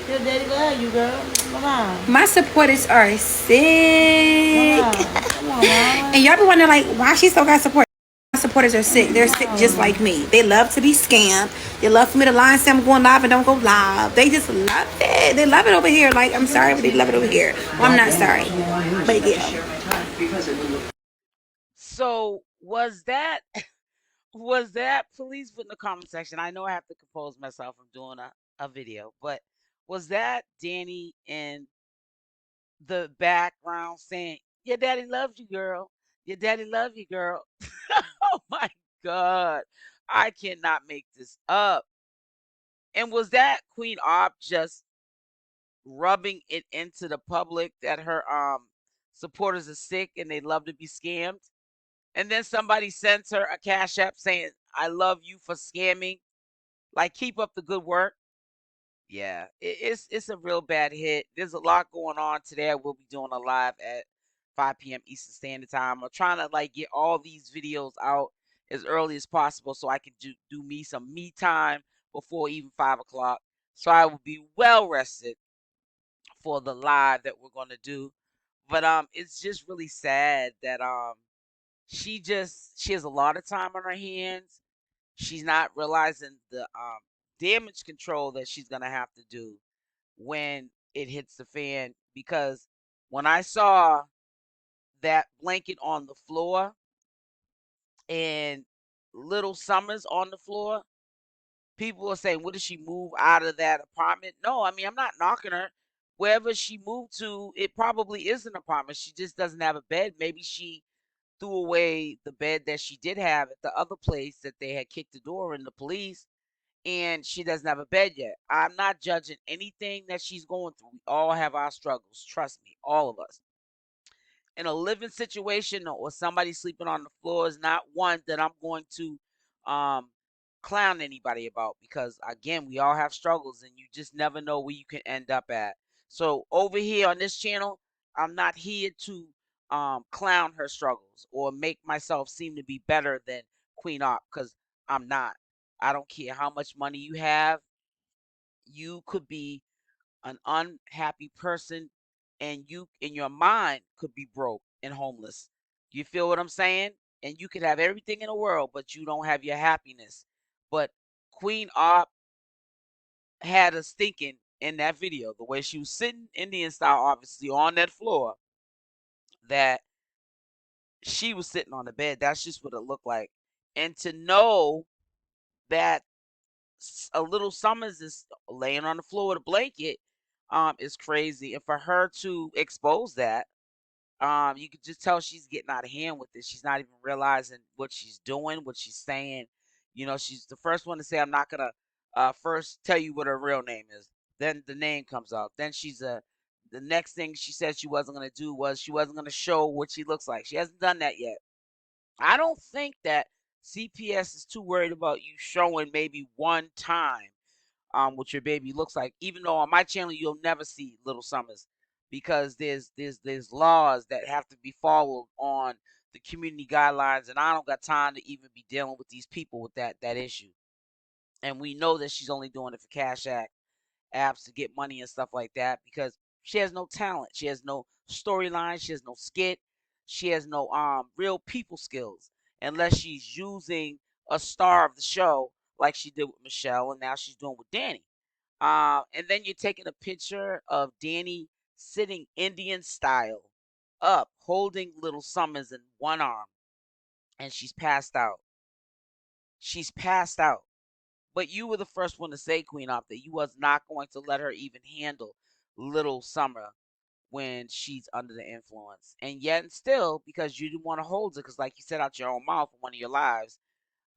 Your daddy love you, girl. Come on. My supporters are sick. Come on, And mama. y'all be wondering, like, why she still got support? My supporters are sick. They're sick just No. like me. They love to be scammed. They love for me to lie and say I'm going live and don't go live. They just love it. They love it over here. Like, I'm sorry, but they love it over here. Well, I'm not sorry. But yeah. So was that was that? Please put in the comment section. I know I have to compose myself from doing a video, but was that Danny in the background saying, "Your daddy loves you, girl. Your daddy loves you, girl." Oh my God, I cannot make this up. And was that Queen Opp just rubbing it into the public that her supporters are sick and they love to be scammed? And then somebody sends her a cash app saying, "I love you for scamming. Like, keep up the good work." Yeah, it's a real bad hit. There's a lot going on today. I will be doing a live at 5 p.m. Eastern Standard Time. I'm trying to like get all these videos out as early as possible so I can do me some me time before even 5 o'clock. So I will be well rested for the live that we're gonna do. But it's just really sad that she has a lot of time on her hands. She's not realizing the damage control that she's gonna have to do when it hits the fan, because when I saw that blanket on the floor and Little Summers on the floor, people are saying, "What did she move out of that apartment?" No, I mean, I'm not knocking her. Wherever she moved to, it probably is an apartment. She just doesn't have a bed. Maybe she threw away the bed that she did have at the other place that they had kicked the door in, the police, and she doesn't have a bed yet. I'm not judging anything that she's going through. We all have our struggles. Trust me, all of us. In a living situation or somebody sleeping on the floor is not one that I'm going to um, clown anybody about, because again, we all have struggles and you just never know where you can end up at. So over here on this channel, I'm not here to clown her struggles or make myself seem to be better than Queen Opp, because I'm not. I don't care how much money you have. You could be an unhappy person, and you in your mind could be broke and homeless. You feel what I'm saying? And you could have everything in the world, but you don't have your happiness. But Queen Opp had us thinking in that video, the way she was sitting Indian style, obviously on that floor, that she was sitting on the bed. That's just what it looked like. And to know that a Little Summers is laying on the floor with a blanket is crazy. And for her to expose that, you could just tell she's getting out of hand with it. She's not even realizing what she's doing, what she's saying. You know, she's the first one to say, "I'm not gonna first tell you what her real name is." Then the name comes out. Then the next thing she said she wasn't gonna do was she wasn't gonna show what she looks like. She hasn't done that yet. I don't think that CPS is too worried about you showing maybe one time what your baby looks like. Even though on my channel you'll never see Little Summers, because there's laws that have to be followed on the community guidelines, and I don't got time to even be dealing with these people with that issue. And we know that she's only doing it for Cash App apps to get money and stuff like that, because she has no talent. She has no storyline. She has no skit. She has no real people skills, unless she's using a star of the show like she did with Michelle, and now she's doing with Danny. And then you're taking a picture of Danny sitting Indian style up, holding Little Summers in one arm, and she's passed out. She's passed out. But you were the first one to say, Queen Opp, that you was not going to let her even handle Little Summer when she's under the influence. And yet and still, because you didn't want to hold her, because like you said out your own mouth in one of your lives,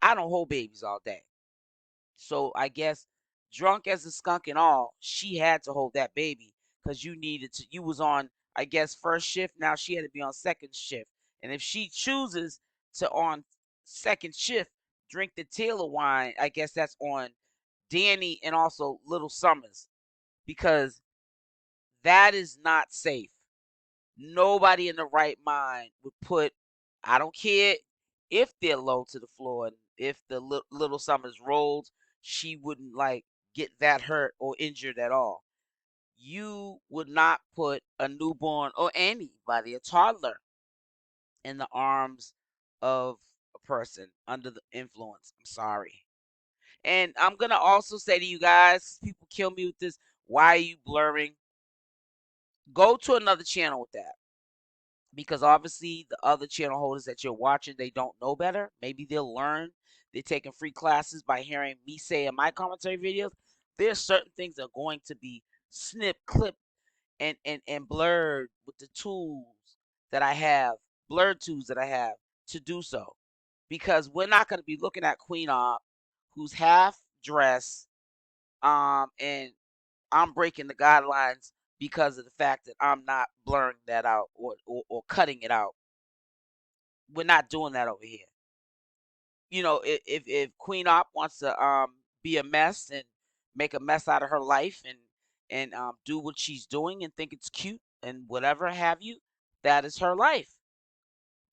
I don't hold babies all day. So I guess drunk as a skunk and all, she had to hold that baby, because you needed to. You was on, I guess, first shift. Now she had to be on second shift. And if she chooses to on second shift drink the Taylor wine, I guess that's on Danny and also Little Summers, because that is not safe. Nobody in the right mind would put, I don't care if they're low to the floor, and if the Little Summers rolled, she wouldn't like get that hurt or injured at all. you would not put a newborn or anybody, a toddler, in the arms of a person under the influence. I'm sorry. And I'm going to also say to you guys, people kill me with this. Why are you blurring? Go to another channel with that. Because obviously the other channel holders that you're watching, they don't know better. Maybe they'll learn. They're taking free classes by hearing me say in my commentary videos. There's certain things that are going to be snipped, clipped, and blurred with the tools that I have, blurred tools that I have to do so. Because we're not going to be looking at Queen Opp, who's half dressed, and I'm breaking the guidelines because of the fact that I'm not blurring that out or cutting it out. We're not doing that over here. You know, if Queen Opp wants to be a mess and make a mess out of her life and do what she's doing and think it's cute and whatever have you, that is her life.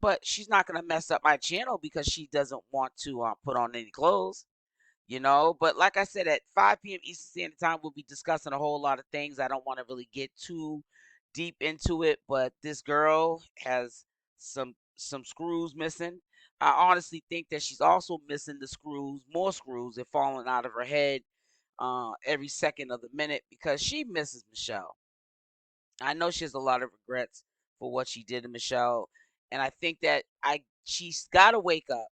But she's not gonna mess up my channel because she doesn't want to put on any clothes. But like I said, at 5 p.m. Eastern Standard Time, we'll be discussing a whole lot of things. I don't want to really get too deep into it, but this girl has some screws missing. I honestly think that she's also missing the screws, more screws, are falling out of her head every second of the minute because she misses Michelle. I know she has a lot of regrets for what she did to Michelle, and I think that she's got to wake up,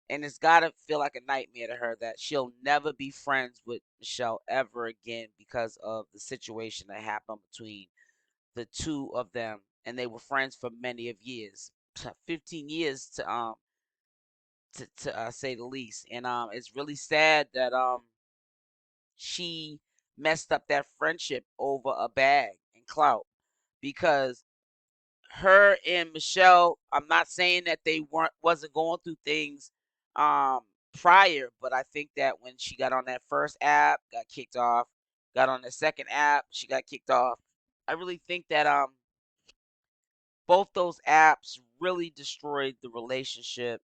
and it's got to feel like a nightmare to her that she'll never be friends with Michelle ever again because of the situation that happened between the two of them, and they were friends for many of years, 15 years to say the least. And it's really sad that she messed up that friendship over a bag and clout because her and Michelle, I'm not saying that they wasn't going through things um prior, but I think that when she got on that first app, got kicked off, got on the second app, she got kicked off. I really think that both those apps really destroyed the relationship.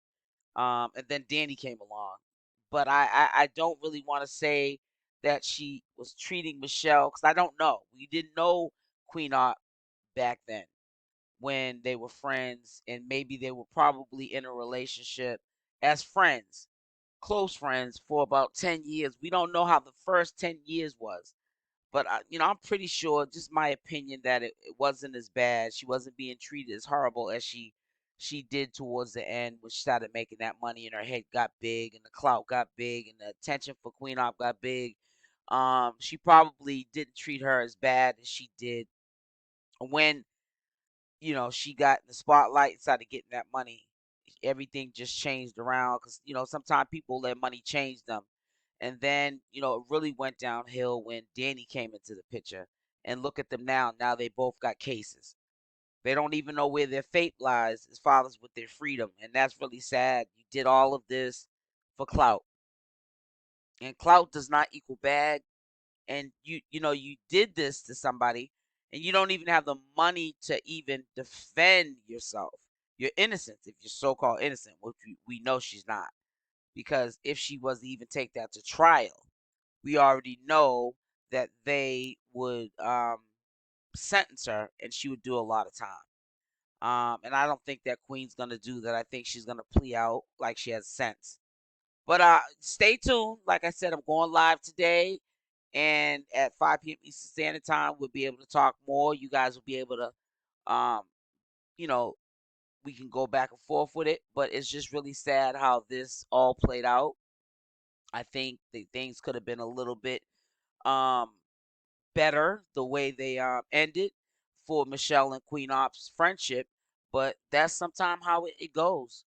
And then Danny came along. But I don't really want to say that she was treating Michelle because I don't know. We didn't know Queen Opp back then when they were friends, and maybe they were probably in a relationship as friends, close friends, for about 10 years. We don't know how the first 10 years was. But I'm pretty sure, just my opinion, that it wasn't as bad. She wasn't being treated as horrible as she did towards the end when she started making that money and her head got big and the clout got big and the attention for Queen Opp got big. She probably didn't treat her as bad as she did when she got in the spotlight and started getting that money. Everything just changed around because sometimes people let money change them. And then it really went downhill when Danny came into the picture. And look at them now. Now they both got cases. They don't even know where their fate lies as far as with their freedom, and that's really sad. You did all of this for clout, and clout does not equal bad. And you did this to somebody, and you don't even have the money to even defend yourself. You're innocent if you're so-called innocent, which we know she's not, because if she was to even take that to trial, we already know that they would sentence her and she would do a lot of time. And I don't think that Queen's gonna do that. I think she's gonna plea out like she has sense. But stay tuned. Like I said, I'm going live today, and at 5 p.m. Eastern Standard Time, we'll be able to talk more. You guys will be able to, you know, we can go back and forth with it. But it's just really sad how this all played out. I think the things could have been a little bit um better the way they ended for Michelle and Queen Opp's friendship, but that's sometimes how it goes.